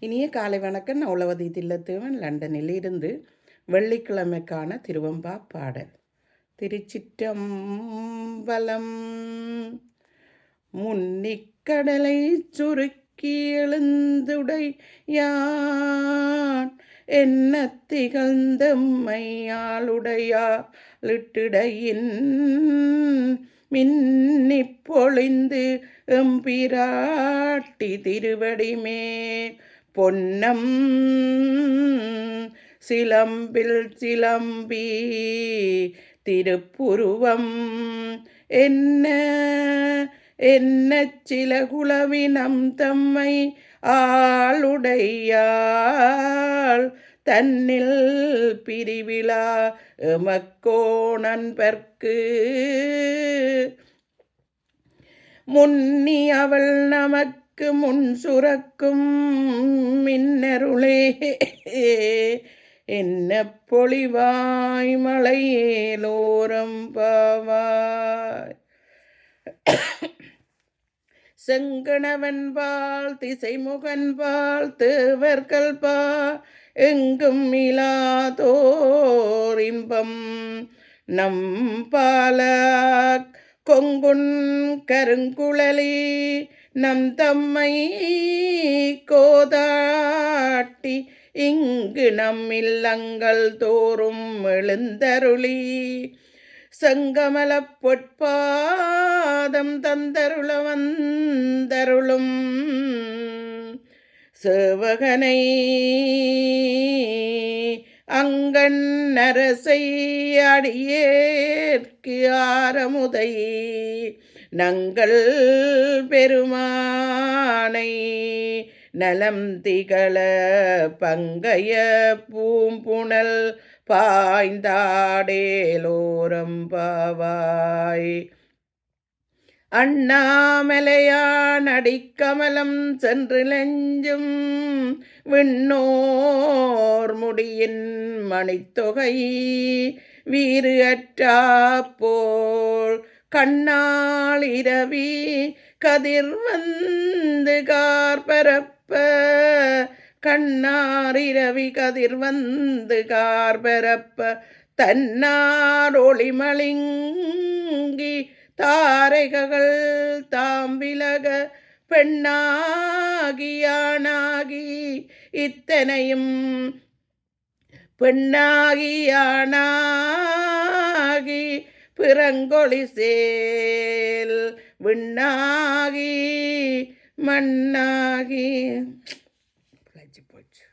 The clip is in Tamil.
இனிய காலை வணக்கம். நான் உளவதி தில்லத்தேவன் லண்டனில் இருந்து வெள்ளிக்கிழமைக்கான திருவம்பா பாடல். திருச்சிற்றம்பலம். முன்னிக்கடலை சுருக்கி எழுந்துடை யான் என்ன திகழ்ந்தம்மையாளுடையாளிட்டிடையின் மின்னிப் பொழிந்து எம்பிராட்டி திருவடிமேல் பொன்னம் சிலம்பில் சிலம்பி திருப்புருவம் என்ன என்ன சில குலவினம் தம்மை ஆளுடையாள் தன்னில் பிரிவிழா எமக்கோணன்பர்க்கு முன்னி அவள் நமக்கு முன் சுரக்கும் மின்னருளே என்ன பொழிவாய் மலையேலோரம் பாவாய். செங்கணவன்பால் திசைமுகன்பால் தேவர்கள் எங்கும் இலாதோர் இன்பம் நம் பாலக் கொங்குன் கருங்குழலி நம் தம்மை கோதாட்டி இங்கு நம் இல்லங்கள் தோறும் எழுந்தருளி செங்கமலப் பொற்பாதம் தந்தருள வந்தருளும் சேவகனை அங்கண் அரசை அடியேற்கு ஆரமுதை நங்கள் பெருமானை நலம் திகழ பங்கைய பூம்புணல் பாய்ந்தாடேலோரம் பாவாய். அண்ணாமலையான் அடிக்கமலம் சென்று நெஞ்சும் விண்ணோர் முடியின் மணித்தொகை வீறு அற்றாப்போல் கண்ணால் இரவி கதிர் வந்து கார்பரப்ப கண்ணார் இரவி கதிர் வந்து கார்பரப்ப தன்னார் ஒளிமலிங்கி தாரைகள் தாம் விலக பெண்ணாகியானாகி இத்தனையும் பெண்ணாகியானாகி பிறங்கொழி சேல் விண்ணாகி மண்ணாகி போச்சு.